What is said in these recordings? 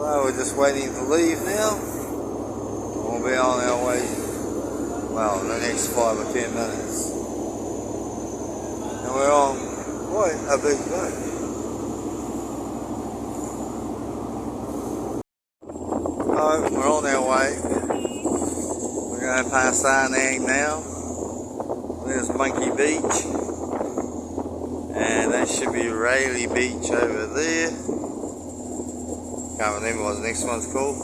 Well, we're just waiting to leave now. We'll be on our way, well, in the next 5 or 10 minutes. And we're on quite a big boat. So, we're on our way. We're going past Arnang now. There's Monkey Beach. And that should be Rayleigh Beach over there. Can't remember what the next one's called.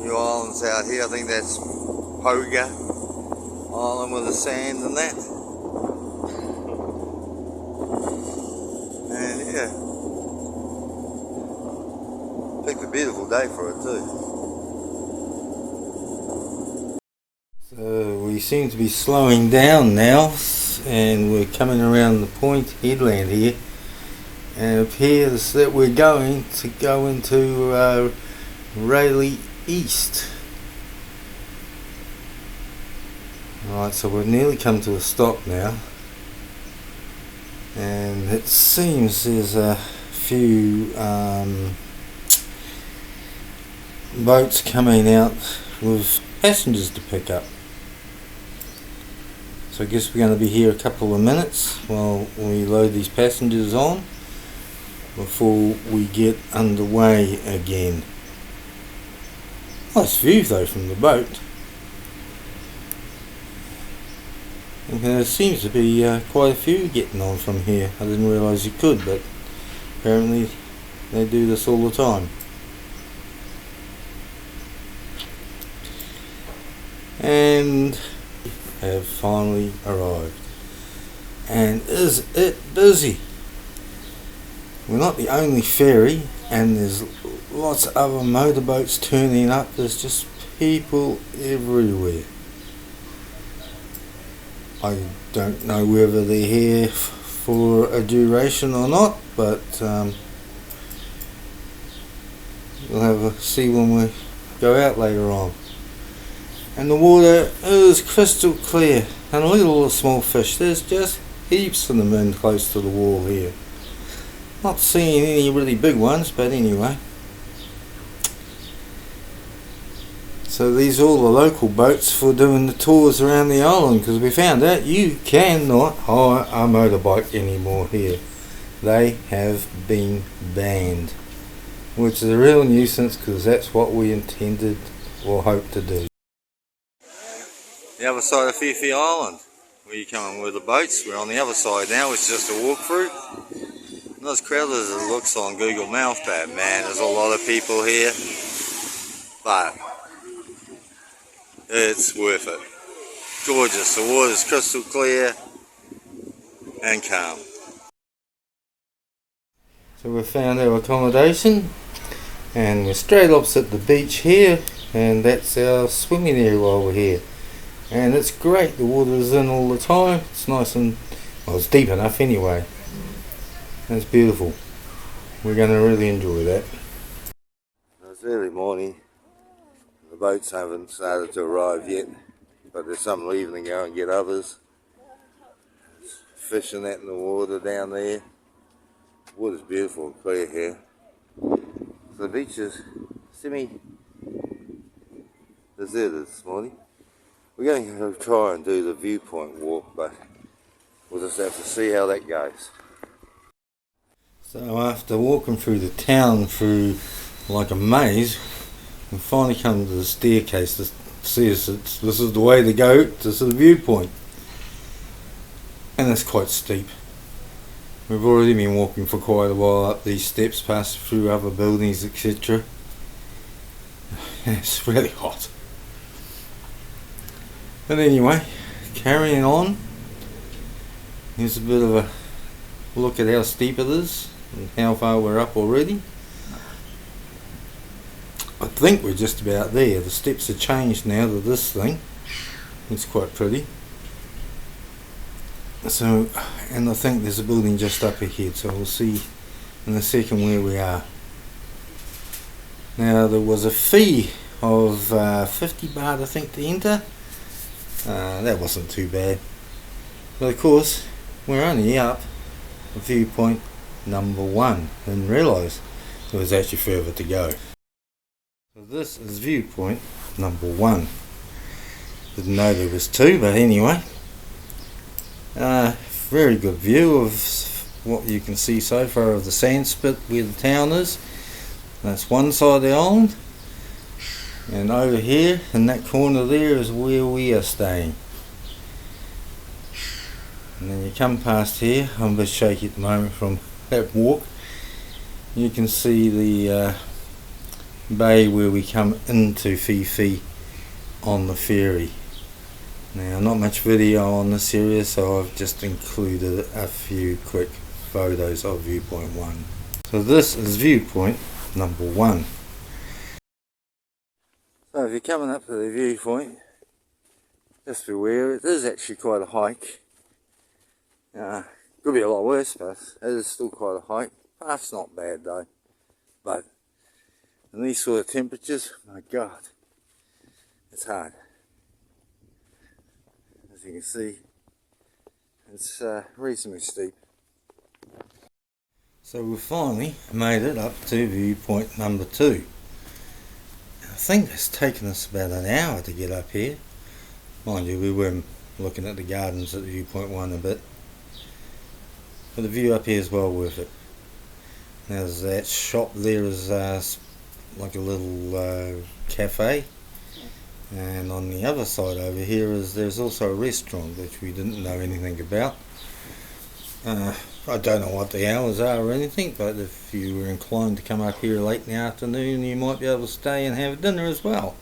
Few islands out here, I think that's Poga Island with the sand and that. And yeah, picked a beautiful day for it too. So we seem to be slowing down now, and we're coming around the point headland here. And it appears that we're going to go into Rayleigh East. Right, so we've nearly come to a stop now. And it seems there's a few boats coming out with passengers to pick up. So I guess we're going to be here a couple of minutes while we load these passengers on before we get underway again. Nice view though from the boat. And there seems to be quite a few getting on from here. I didn't realise you could, but apparently they do this all the time. And have finally arrived. And is it busy? We're not the only ferry, and there's lots of other motorboats turning up. There's just people everywhere. I don't know whether they're here for a duration or not, but we'll have a see when we go out later on. And the water is crystal clear, and look at all the small fish. There's just heaps of them in close to the wall here. Not seeing any really big ones, but anyway. So these are all the local boats for doing the tours around the island, because we found out you cannot hire a motorbike anymore here. They have been banned, which is a real nuisance, because that's what we intended or hoped to do. The other side of Phi Phi Island, where you come in with the boats. We're on the other side now, which is just a walk through. Not as crowded as it looks on Google Maps, but man, there's a lot of people here, but it's worth it. Gorgeous, the water's crystal clear and calm. So we've found our accommodation, and we're straight opposite the beach here, and that's our swimming area while we're here. And it's great, the water's in all the time. It's nice and, well, it's deep enough anyway. It's beautiful. We're going to really enjoy that. It's early morning. The boats haven't started to arrive yet, but there's some leaving to go and get others. There's fish and that in the water down there. The water's beautiful and clear here. So the beach is semi-deserted this morning. We're going to go try and do the viewpoint walk, but we'll just have to see how that goes. So after walking through the town through like a maze, we finally come to the staircase to see us. This is the way to go. This is the viewpoint, and it's quite steep. We've already been walking for quite a while up these steps, past through other buildings, etc. It's really hot. But anyway, carrying on. Here's a bit of a look at how steep it is and how far we're up already. I think we're just about there. The steps have changed now to this thing. It's quite pretty. So, and I think there's a building just up ahead, so we'll see in a second where we are. Now there was a fee of 50 baht I think to enter. That wasn't too bad. But of course, we're only up a viewpoint number 1. Didn't realise there was actually further to go. So this is viewpoint number 1. Didn't know there was 2, but anyway. Very good view of what you can see so far of the sand spit where the town is. That's one side of the island. And over here in that corner there is where we are staying. And then you come past here. I'm a bit shaky at the moment from that walk. You can see the bay where we come into Phi Phi on the ferry. Now, not much video on this area, so I've just included a few quick photos of viewpoint 1. So this is viewpoint number 1. So if you're coming up to the viewpoint, just beware, it is actually quite a hike. Could be a lot worse, but it is still quite a hike. Path's not bad though. But in these sort of temperatures, my God, it's hard. As you can see, it's reasonably steep. So we've finally made it up to viewpoint number 2. I think it's taken us about an hour to get up here. Mind you, we were looking at the gardens at viewpoint 1 a bit. But the view up here is well worth it. Now there's that shop there is like a little cafe. And on the other side over here there's also a restaurant which we didn't know anything about. I don't know what the hours are or anything, but if you were inclined to come up here late in the afternoon, you might be able to stay and have dinner as well.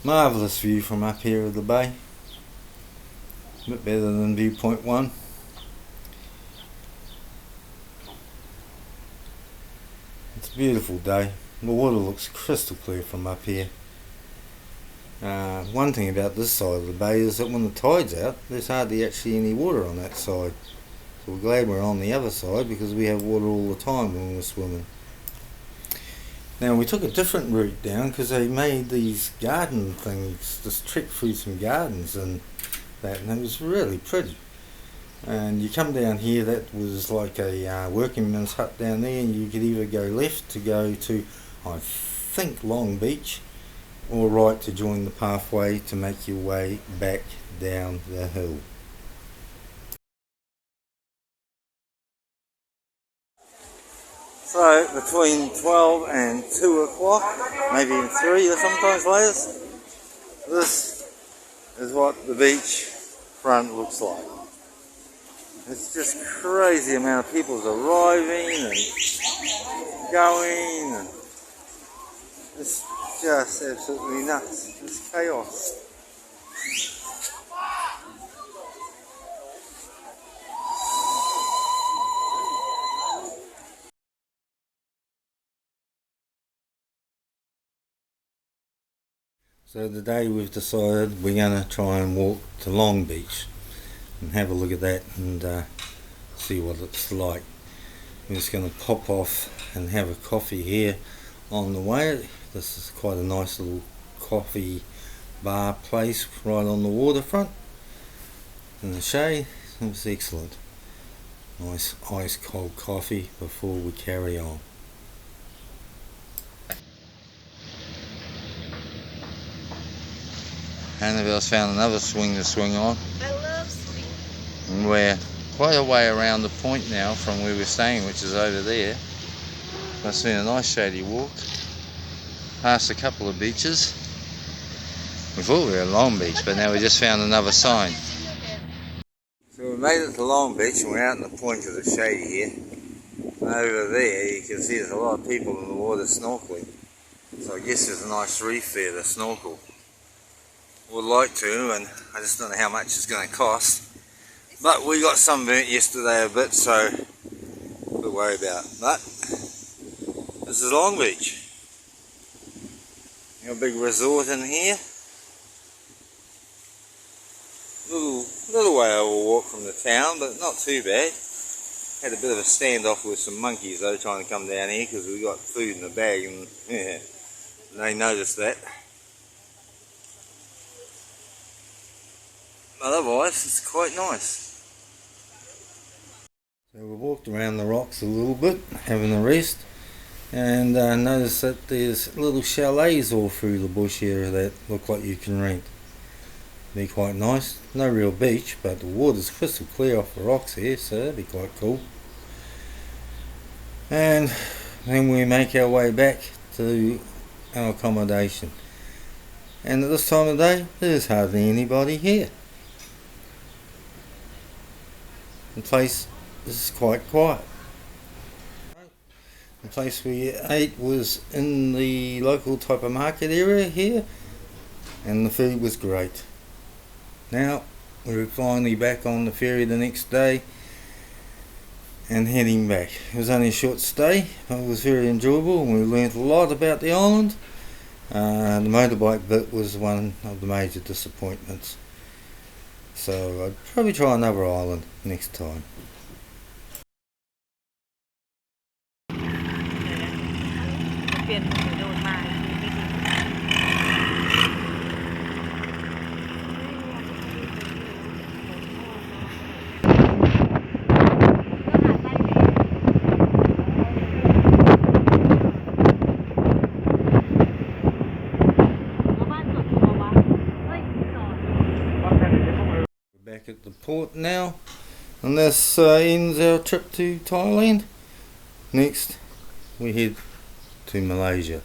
Marvellous view from up here of the bay. A bit better than viewpoint 1. It's a beautiful day. The water looks crystal clear from up here. One thing about this side of the bay is that when the tide's out, there's hardly actually any water on that side. So we're glad we're on the other side because we have water all the time when we're swimming. Now we took a different route down because they made these garden things, this trek through some gardens and that, and it was really pretty. And you come down here, that was like a working man's hut down there, and you could either go left to go to, I think, Long Beach, or right to join the pathway to make your way back down the hill. So between 12 and 2 o'clock, maybe even 3 or sometimes later, this is what the beach front looks like. It's just crazy amount of people arriving and going, and it's just absolutely nuts. It's chaos. So today we've decided we're going to try and walk to Long Beach and have a look at that and see what it's like. We're just going to pop off and have a coffee here on the way. This is quite a nice little coffee bar place right on the waterfront in the shade. It's excellent. Nice ice cold coffee before we carry on. Annabelle's found another swing to swing on. I love swing. And we're quite a way around the point now from where we're staying, which is over there. It's been a nice shady walk. Past a couple of beaches. We thought we were at Long Beach, but now we just found another sign. So we made it to Long Beach and we're out in the point of the shady here. And over there you can see there's a lot of people in the water snorkeling. So I guess there's a nice reef there to snorkel. Would like to, and I just don't know how much it's going to cost. But we got sunburnt yesterday a bit, so a bit worried about. But this is Long Beach. Got a big resort in here. Little way over walk from the town, but not too bad. Had a bit of a standoff with some monkeys though, trying to come down here because we got food in the bag, and yeah, they noticed that. Otherwise, it's quite nice. So we walked around the rocks a little bit, having a rest, and noticed that there's little chalets all through the bush area that look like you can rent. Be quite nice. No real beach, but the water's crystal clear off the rocks here, so that'd be quite cool. And then we make our way back to our accommodation. And at this time of day, there's hardly anybody here. The place is quite quiet. The place we ate was in the local type of market area here, and the food was great. Now we're finally back on the ferry the next day and heading back. It was only a short stay, but it was very enjoyable and we learnt a lot about the island. The motorbike bit was one of the major disappointments, so I'd probably try another island next time. Back at the port now, and this ends our trip to Thailand. Next we head to Malaysia.